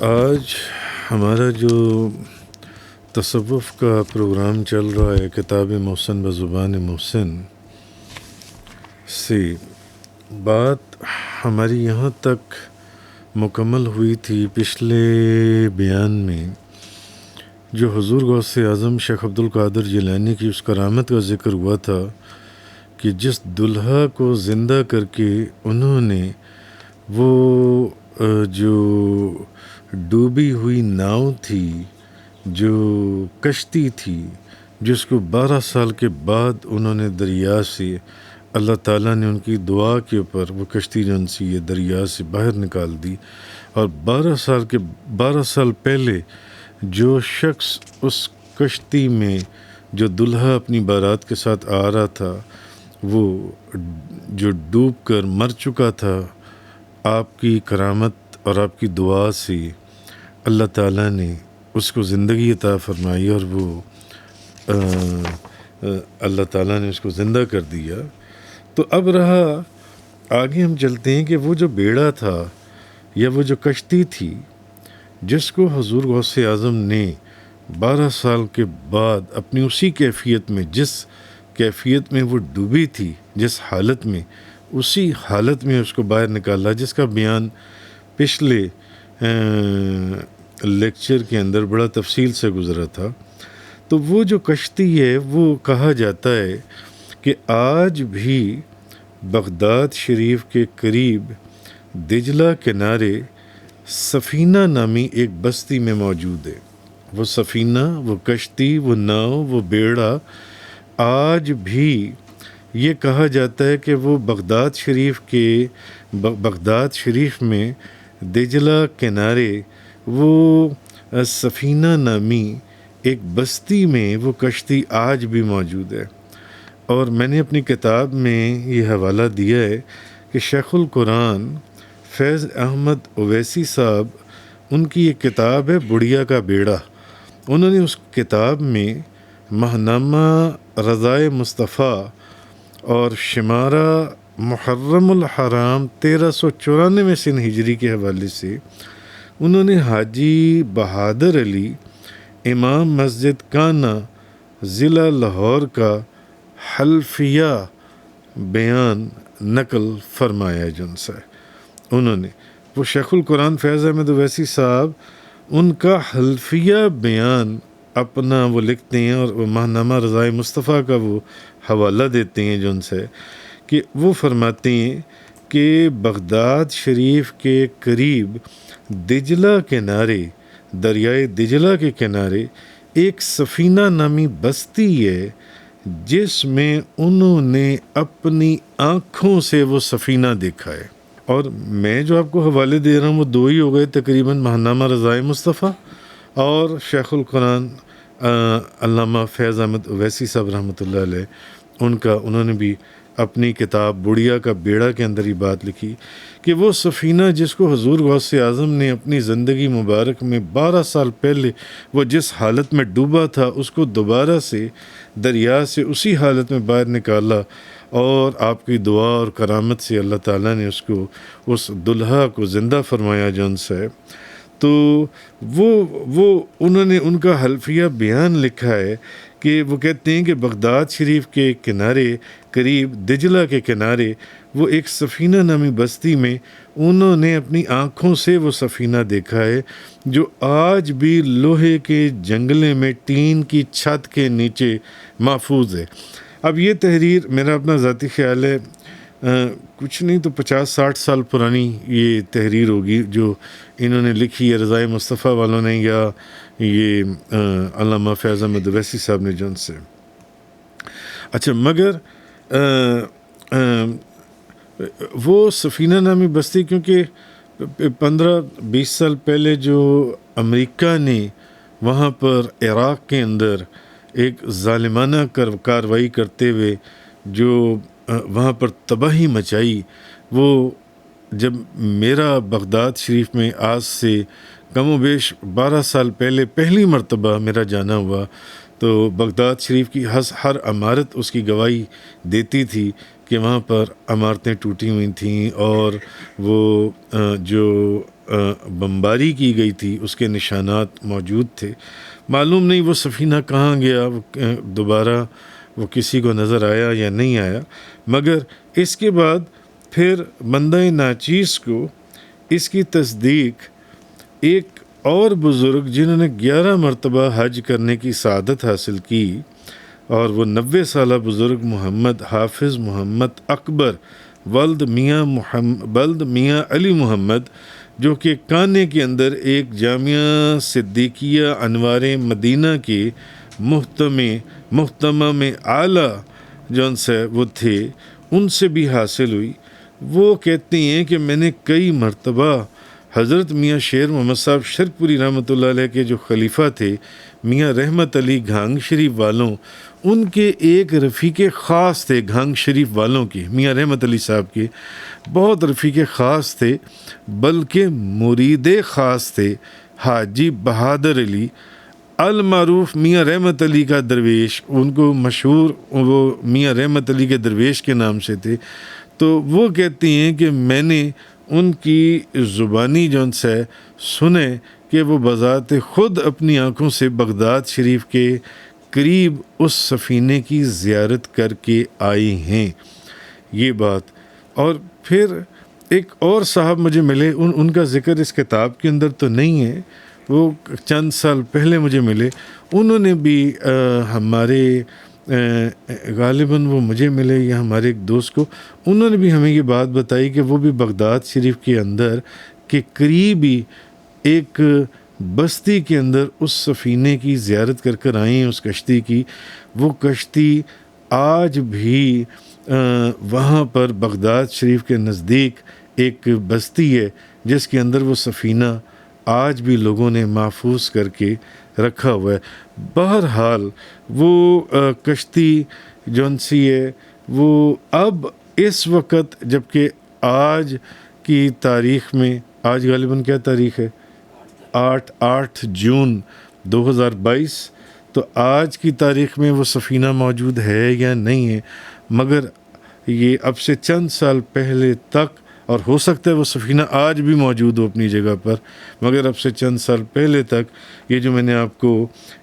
آج ہمارا جو تصوف کا پروگرام چل رہا ہے کتاب محسن بزبان محسن سے بات ہماری یہاں تک مکمل ہوئی تھی پچھلے بیان میں، جو حضور غوث اعظم شیخ عبد القادر جیلانی کی اس کرامت کا ذکر ہوا تھا کہ جس دلہا کو زندہ کر کے انہوں نے وہ جو ڈوبی ہوئی ناؤ تھی، جو کشتی تھی، جس کو 12 سال کے بعد انہوں نے دریا سے، اللہ تعالیٰ نے ان کی دعا کے اوپر وہ کشتی جو ان سی یہ دریا سے باہر نکال دی، اور 12 سال پہلے جو شخص اس کشتی میں جو دلہا اپنی بارات کے ساتھ آ رہا تھا، وہ جو ڈوب کر مر چکا تھا، آپ کی کرامت اور آپ کی دعا سے اللہ تعالیٰ نے اس کو زندگی عطا فرمائی، اور وہ اللہ تعالیٰ نے اس کو زندہ کر دیا۔ تو اب رہا آگے ہم چلتے ہیں کہ وہ جو بیڑا تھا یا وہ جو کشتی تھی جس کو حضور غوث اعظم نے 12 سال کے بعد اپنی اسی کیفیت میں، جس کیفیت میں وہ ڈوبی تھی، جس حالت میں، اسی حالت میں اس کو باہر نکالا، جس کا بیان پچھلے لیکچر کے اندر بڑا تفصیل سے گزرا تھا۔ تو وہ جو کشتی ہے وہ کہا جاتا ہے کہ آج بھی بغداد شریف کے قریب دجلہ کنارے سفینہ نامی ایک بستی میں موجود ہے۔ وہ سفینہ، وہ کشتی، وہ ناؤ، وہ بیڑا آج بھی یہ کہا جاتا ہے کہ وہ بغداد شریف میں دجلہ کنارے وہ سفینہ نامی ایک بستی میں وہ کشتی آج بھی موجود ہے۔ اور میں نے اپنی کتاب میں یہ حوالہ دیا ہے کہ شیخ القرآن فیض احمد اویسی صاحب، ان کی ایک کتاب ہے بڑھیا کا بیڑا، انہوں نے اس کتاب میں ماہنامہ رضائے مصطفیٰ اور شمارہ محرم الحرام 1394 سن ہجری کے حوالے سے انہوں نے حاجی بہادر علی امام مسجد کانا ضلع لاہور کا حلفیہ بیان نقل فرمایا جن سے انہوں نے، وہ شیخ القرآن فیض احمد اویسی صاحب، ان کا حلفیہ بیان اپنا وہ لکھتے ہیں، اور وہ ماہنامہ رضائے مصطفیٰ کا وہ حوالہ دیتے ہیں جن سے، کہ وہ فرماتے ہیں کہ بغداد شریف کے قریب دجلہ کنارے، دریائے دجلہ کے کنارے ایک سفینہ نامی بستی ہے جس میں انہوں نے اپنی آنکھوں سے وہ سفینہ دیکھا ہے۔ اور میں جو آپ کو حوالے دے رہا ہوں وہ دو ہی ہو گئے تقریباً، ماہنامہ رضائے مصطفیٰ اور شیخ القرآن علامہ فیض احمد اویسی صاحب رحمۃ اللہ علیہ، انہوں نے بھی اپنی کتاب بڑھیا کا بیڑا کے اندر ہی بات لکھی کہ وہ سفینہ جس کو حضور غوث اعظم نے اپنی زندگی مبارک میں 12 سال پہلے وہ جس حالت میں ڈوبا تھا، اس کو دوبارہ سے دریا سے اسی حالت میں باہر نکالا، اور آپ کی دعا اور کرامت سے اللہ تعالیٰ نے اس دلہا کو زندہ فرمایا جن سے۔ تو وہ انہوں نے ان کا حلفیہ بیان لکھا ہے کہ وہ کہتے ہیں کہ بغداد شریف کے کنارے قریب دجلہ کے کنارے وہ ایک سفینہ نامی بستی میں انہوں نے اپنی آنکھوں سے وہ سفینہ دیکھا ہے، جو آج بھی لوہے کے جنگلے میں ٹین کی چھت کے نیچے محفوظ ہے۔ اب یہ تحریر میرا اپنا ذاتی خیال ہے کچھ نہیں تو 50-60 سال پرانی یہ تحریر ہوگی جو انہوں نے لکھی ہے رضائے مصطفیٰ والوں نے، یا یہ علامہ فیض احمد اویسی صاحب نے جن سے۔ اچھا، مگر وہ سفینہ نامی بستی کیونکہ 15-20 سال پہلے جو امریکہ نے وہاں پر عراق کے اندر ایک ظالمانہ کارروائی کرتے ہوئے جو وہاں پر تباہی مچائی، وہ جب میرا بغداد شریف میں آج سے کم و بیش 12 سال پہلے پہلی مرتبہ میرا جانا ہوا، تو بغداد شریف کی ہر عمارت اس کی گواہی دیتی تھی کہ وہاں پر عمارتیں ٹوٹی ہوئی تھیں، اور وہ جو بمباری کی گئی تھی اس کے نشانات موجود تھے. معلوم نہیں وہ سفینہ کہاں گیا، دوبارہ وہ کسی کو نظر آیا یا نہیں آیا. مگر اس کے بعد پھر بندہ ناچیز کو اس کی تصدیق ایک اور بزرگ جنہوں نے 11 مرتبہ حج کرنے کی سعادت حاصل کی، اور وہ 90 سالہ بزرگ محمد حافظ محمد اکبر ولد میاں علی محمد، جو کہ کانے کے اندر ایک جامعہ صدیقیہ انوار مدینہ کے محتمم اعلیٰ جون سے وہ تھے، ان سے بھی حاصل ہوئی. وہ کہتے ہیں کہ میں نے کئی مرتبہ حضرت میاں شیر محمد صاحب شرک پوری رحمۃ اللہ علیہ کے جو خلیفہ تھے، میاں رحمت علی گھانگ شریف والوں، ان کے ایک رفیق خاص تھے. گھانگ شریف والوں کے میاں رحمت علی صاحب کے بہت رفیق خاص تھے، بلکہ مرید خاص تھے حاجی بہادر علی المعروف میاں رحمت علی کا درویش. ان کو مشہور وہ میاں رحمت علی کے درویش کے نام سے تھے. تو وہ کہتے ہیں کہ میں نے ان کی زبانی جون سے سنے کہ وہ بذات خود اپنی آنکھوں سے بغداد شریف کے قریب اس سفینے کی زیارت کر کے آئی ہیں. یہ بات. اور پھر ایک اور صاحب مجھے ملے، ان کا ذکر اس کتاب کے اندر تو نہیں ہے، وہ چند سال پہلے مجھے ملے. انہوں نے بھی ہمارے غالباً وہ مجھے ملے یا ہمارے ایک دوست کو، انہوں نے بھی ہمیں یہ بات بتائی کہ وہ بھی بغداد شریف کے اندر کے قریب ہی ایک بستی کے اندر اس سفینے کی زیارت کر آئے ہیں، اس کشتی کی. وہ کشتی آج بھی وہاں پر بغداد شریف کے نزدیک ایک بستی ہے جس کے اندر وہ سفینہ آج بھی لوگوں نے محفوظ کر کے رکھا ہوا ہے. بہرحال وہ کشتی جون سی ہے وہ اب اس وقت، جبکہ آج کی تاریخ میں، آج غالباً کیا تاریخ ہے، 8 جون 2022، تو آج کی تاریخ میں وہ سفینہ موجود ہے یا نہیں ہے. مگر یہ اب سے چند سال پہلے تک، اور ہو سکتا ہے وہ سفینہ آج بھی موجود ہو اپنی جگہ پر، مگر اب سے چند سال پہلے تک یہ جو میں نے آپ کو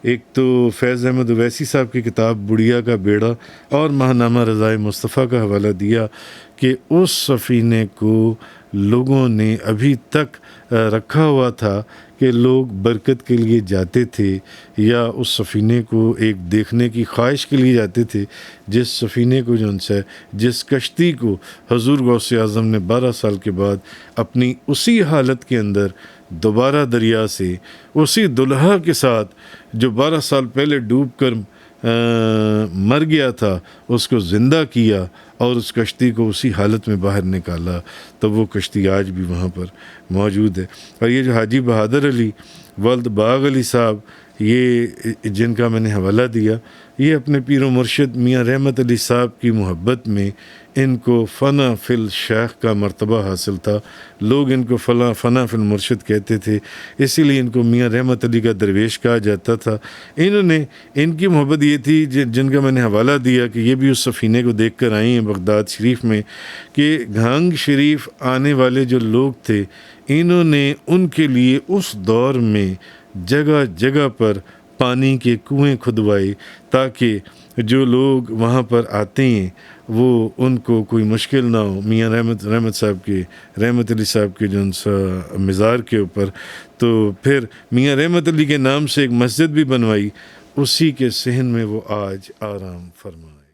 ایک تو فیض احمد اویسی صاحب کی کتاب بڑھیا کا بیڑا اور ماہنامہ رضائے مصطفیٰ کا حوالہ دیا کہ اس سفینے کو لوگوں نے ابھی تک رکھا ہوا تھا کہ لوگ برکت کے لیے جاتے تھے یا اس سفینے کو ایک دیکھنے کی خواہش کے لیے جاتے تھے، جس سفینے کو جو ان سے، جس کشتی کو حضور غوث اعظم نے 12 سال کے بعد اپنی اسی حالت کے اندر دوبارہ دریا سے اسی دلہا کے ساتھ جو 12 سال پہلے ڈوب کر مر گیا تھا، اس کو زندہ کیا اور اس کشتی کو اسی حالت میں باہر نکالا، تو وہ کشتی آج بھی وہاں پر موجود ہے. اور یہ جو حاجی بہادر علی ولد باغ علی صاحب، یہ جن کا میں نے حوالہ دیا، یہ اپنے پیر و مرشد میاں رحمت علی صاحب کی محبت میں ان کو فنا فی الشیخ کا مرتبہ حاصل تھا. لوگ ان کو فنا فی المرشد کہتے تھے، اسی لیے ان کو میاں رحمت علی کا درویش کہا جاتا تھا. انہوں نے، ان کی محبت یہ تھی جن کا میں نے حوالہ دیا کہ یہ بھی اس سفینے کو دیکھ کر آئی ہیں بغداد شریف میں، کہ گھانگ شریف آنے والے جو لوگ تھے، انہوں نے ان کے لیے اس دور میں جگہ جگہ پر پانی کے کنویں کھدوائے تاکہ جو لوگ وہاں پر آتے ہیں وہ ان کو کوئی مشکل نہ ہو. میاں رحمت علی صاحب کے جو مزار کے اوپر، تو پھر میاں رحمت علی کے نام سے ایک مسجد بھی بنوائی، اسی کے صحن میں وہ آج آرام فرمائے.